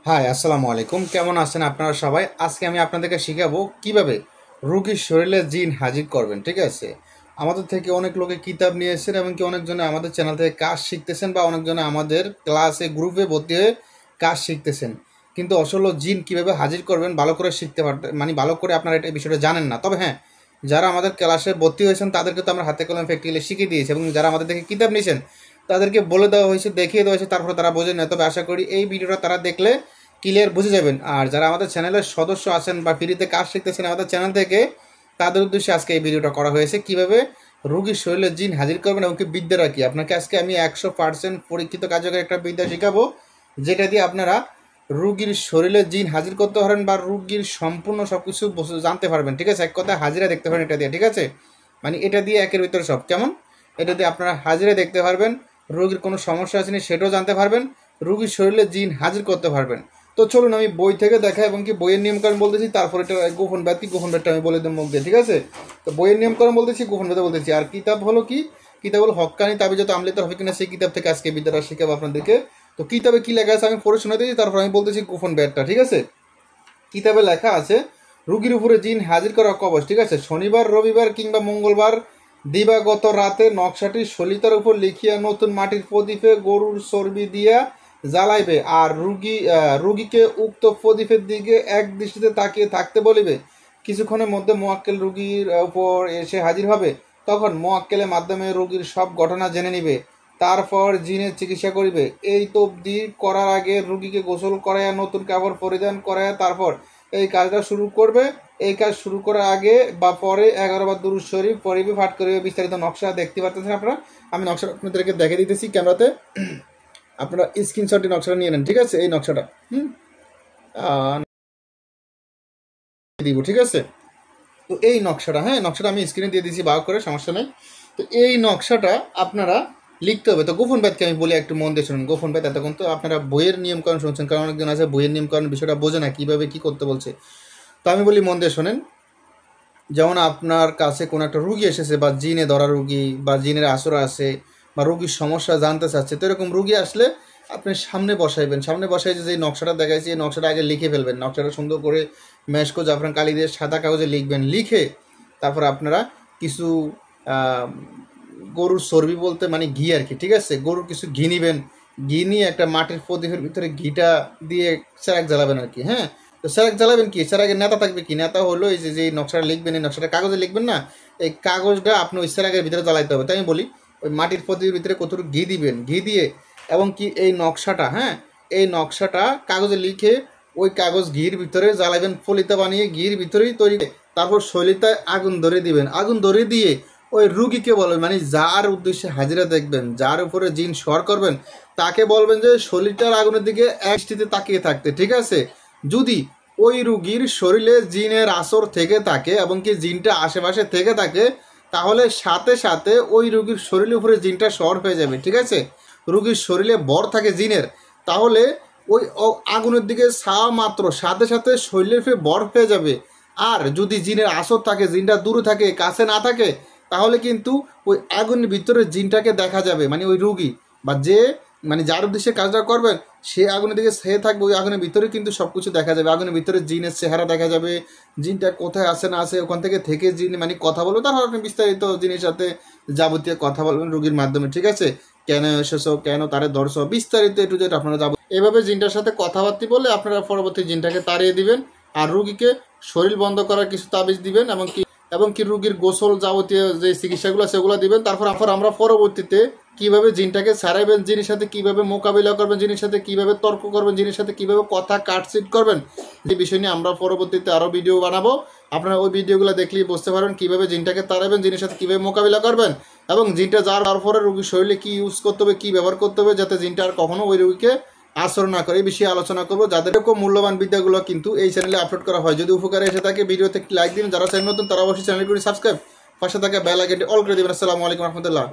High, আসসালামু আলাইকুম। কেমন আছেন আপনারা সবাই? আজকে আমি আপনাদেরকে শিখাবো কিভাবে রোগীর শরীরে জিন হাজির করবেন। ঠিক আছে, আমাদের থেকে অনেক লোকে কিতাব নিয়ে এসেছেন, এমনকি অনেকজনে আমাদের চ্যানেল থেকে কাজ শিখতেছেন বা অনেকজনে আমাদের ক্লাসে গ্রুপে ভর্তি হয়ে কাজ শিখতেছেন, কিন্তু আসলে জিন কিভাবে হাজির করবেন ভালো করে শিখতে পারতে ভালো করে আপনারা এটা বিষয়টা জানেন না। তবে হ্যাঁ, যারা আমাদের ক্লাসে ভর্তি হয়েছেন তাদেরকে তো আমরা হাতে কলমে প্র্যাকটিক্যালি শিখিয়ে দিয়েছি, এবং যারা আমাদের থেকে কিতাব নিয়েছেন তাদেরকে বলে দেওয়া হয়েছে, দেখিয়ে দেওয়া হয়েছে, তারপরে তারা বোঝেন না। তবে আশা করি এই ভিডিওটা তারা দেখলে ক্লিয়ার বুঝে যাবেন। আর যারা আমাদের চ্যানেলের সদস্য আছেন বা ফ্রিতে কাজ শিখতেছেন আমাদের চ্যানেল থেকে, তাদের উদ্দেশ্যে আজকে এই ভিডিওটা করা হয়েছে কিভাবে রোগীর শরীরে জিন হাজির করবেন এবং কি বিদ্যাটা কি। আপনাকে আজকে আমি 100% পরীক্ষিত কার্যকরী একটা বিদ্যা শেখাবো, যেটা দিয়ে আপনারা রোগীর শরীরে জিন হাজির করতে পারেন বা রোগীর সম্পূর্ণ সব কিছু জানতে পারবেন। ঠিক আছে, এক কথায় হাজিরা দেখতে পারেন এটা দিয়ে। ঠিক আছে, এটা দিয়ে একের ভিতরে সব। কেমন? এটা দিয়ে আপনারা হাজিরা দেখতে পারবেন, রোগীর কোনো সমস্যা আছে নি সেটাও জানতে পারবেন, রোগীর শরীরে জিন হাজির করতে পারবেন। তো চলুন আমি বই থেকে দেখা এবং কি বইয়ের নিয়মকানুন বলতেছি, তারপর এটা গোপন ব্যাধ কি, গোপন ব্যাধটা আমি বলে দেব মুখ দিয়ে। ঠিক আছে, তো বইয়ের নিয়মকানুন বলতেছি, গোপন ব্যাধ বলতেছি। আর কিতাব হলো কি, কিতাব হলো হক্কানি তাবিজত আমলিত হবে কিনা, সেই কিতাব থেকে আজকে বিদ্যাটা শেখাবো আপনাদেরকে। তো কিতাবে কি লেখা আছে আমি পড়ে শোনা দিয়েছি, তারপর আমি বলতেছি গোপন ব্যাধটা। ঠিক আছে, কিতাবে লেখা আছে রুগীর উপরে জিন হাজির করা কবচ। ঠিক আছে, শনিবার, রবিবার কিংবা মঙ্গলবার দিবাগত রাতে নকশাটি সলিতার উপর লিখিয়া নতুন মাটির প্রদীপে গরুর চর্বি দিয়া জ্বালাইবে, আর রুগীকে উক্ত প্রদীপের দিকে এক দৃষ্টিতে তাকিয়ে থাকতে বলিবে। কিছুক্ষণের মধ্যে মোয়াক্কেল রুগীর উপর এসে হাজির হবে। তখন মোয়াক্কেলের মাধ্যমে রোগীর সব ঘটনা জেনে নিবে, তারপর জিনের চিকিৎসা করিবে। এই তবদির করার আগে রুগীকে গোসল করাইয়া নতুন কাপড় পরিধান করাইয়া তারপর এই কাজটা শুরু করবে। এই কাজ শুরু করার আগে বা পরে 11 বার দুরূদ শরীফ পড়িবে, পাঠ করিবে। বিস্তারিত নকশা দেখতে পাচ্ছেন আপনারা, আমি নকশাটা আপনাদেরকে দেখে দিতেছি ক্যামেরাতে। আপনারা স্ক্রিনশটে নকশাটা নিয়ে নেন। ঠিক আছে, এই নকশাটা দিব। ঠিক আছে, তো এই নকশাটা, হ্যাঁ নকশাটা আমি স্ক্রিনে দিয়ে দিয়েছি, বাগ করে, সমস্যা নেই। তো এই নকশাটা আপনারা লিখতে হবে। তো গোপন ব্যাধকে আমি বলি, একটু মন দিয়ে শুনুন। গোপন ব্যাধ এতক্ষণ তো আপনারা বইয়ের নিয়মকানুন শুনছেন, কারণ অনেকজন আছে বইয়ের নিয়মকানুন বিষয়টা বোঝে না কীভাবে কী করতে বলছে। তো আমি বলি মন দিয়ে শোনেন। যেমন আপনার কাছে কোনো একটা রুগী এসেছে, বা জিনে ধরা রুগী বা জিনের আসর আছে, বা রুগীর সমস্যা জানতে চাচ্ছে, তো এরকম রুগী আসলে আপনি সামনে বসাইবেন। সামনে বসাই যে নকশাটা দেখাইছি এই নকশাটা আগে লিখে ফেলবেন। নকশাটা সুন্দর করে মেশকো জাফরান কালি দিয়ে সাদা কাগজে লিখবেন। লিখে তারপর আপনারা কিছু গরুর চর্বি বলতে ঘি আর কি। ঠিক আছে, গরুর কিছু ঘি নিবেন। ঘি নিয়ে একটা মাটির প্রদীপের ভিতরে ঘিটা দিয়ে চেরাক জ্বালাবেন আর কি। হ্যাঁ, তো চেরাক জ্বালাবেন কি, চেরাকের নেতা থাকবে কি, নেতা হলো এই যে নকশাটা লিখবেন, এই নকশাটা কাগজে লিখবেন না, এই কাগজটা আপনি ওই চেরাকের ভিতরে জ্বালাইতে হবে। তাই আমি বলি ওই মাটির প্রদীপের ভিতরে কতটুকু ঘি দিবেন, ঘি দিয়ে এবং কি এই নকশাটা, হ্যাঁ এই নকশাটা কাগজে লিখে ওই কাগজ ঘির ভিতরে জ্বালাবেন, ফলিতা বানিয়ে ঘির ভিতরেই তৈরি। তারপর শৈলিতায় আগুন ধরে দিবেন। আগুন ধরে দিয়ে ওই রুগীকে বলবেন, যার উদ্দেশ্যে হাজিরা দেখবেন, যার উপরে জিন সর করবেন, তাকে বলবেন যে শরীরটার আগুনের দিকে এক দৃষ্টিতে তাকিয়ে থাকতে। ঠিক আছে, যদি ওই রুগীর শরীরে জিনের আসর থেকে থাকে এবং কি জিনটা আশেপাশে থেকে থাকে, তাহলে সাথে সাথে ওই রুগীর শরীরের উপরে জিনটা সর হয়ে যাবে। ঠিক আছে, রুগীর শরীরে বর থাকে জিনের, তাহলে ওই আগুনের দিকে ছাওয়া মাত্র সাথে সাথে শরীরের ফের বর হয়ে যাবে। আর যদি জিনের আসর থাকে, জিনটা দূরে থাকে, কাছে না থাকে, তাহলে কিন্তু ওই আগুনের ভিতরে জিনটাকে দেখা যাবে। ওই রুগী বা যে যার উদ্দেশ্যে কাজটা করবেন, সে আগুনের দিকে সে থাকবে, ওই আগুনের ভিতরে কিন্তু সব কিছু দেখা যাবে। আগুনের ভিতরে জিনের চেহারা দেখা যাবে, জিনটা কোথায় আসে না আসে, ওখান থেকে জিন কথা বলবে। তারপর আপনি বিস্তারিত জিনের সাথে যাবতীয় কথা বলবেন রুগীর মাধ্যমে। ঠিক আছে, কেন এসেছো, কেন তারে ধরছো, বিস্তারিত একটু যেটা আপনারা যাবো। এভাবে জিনটার সাথে কথাবার্তা বলে আপনারা পরবর্তী জিনটাকে তাড়িয়ে দিবেন। আর রুগীকে শরীর বন্ধ করার কিছু তাবিজ দিবেন, এবং কি রুগীর গোসল যাবতীয় যে চিকিৎসাগুলো সেগুলো দিবেন। তারপর আমরা পরবর্তীতে কিভাবে জিনটাকে ছাড়াইবেন, জিনের সাথে কিভাবে মোকাবিলা করবেন, জিনের সাথে কিভাবে তর্ক করবেন, জিনের সাথে কিভাবে কথা কাটছিট করবেন, যে বিষয় নিয়ে আমরা পরবর্তীতে আরও ভিডিও বানাবো। আপনারা ওই ভিডিওগুলো দেখলেই বুঝতে পারবেন কিভাবে জিনটাকে তাড়াবেন, জিনের সাথে কিভাবে মোকাবিলা করবেন, এবং জিনটা যাওয়ার পরে রুগীর শরীরে কী ইউজ করতে হবে, কী ব্যবহার করতে হবে, যাতে জিনটা আর কখনো ওই রুগীকে আসর না করে। এই বিষয়ে আলোচনা করবো। যাদের এরকম মূল্যবান বিদ্যাগুলো কিন্তু এই চ্যানেলে আপলোড করা হয়। যদি উপকারে এসে থাকে ভিডিওতে একটি লাইক দিন, যারা চ্যানেল নতুন তারা অবশ্যই চ্যানেলগুলি সাবস্ক্রাইব, পাশে থাকা বেল আইকনটি অল করে দেবেন। আসসালামু আলাইকুম রহমতুল্লাহ।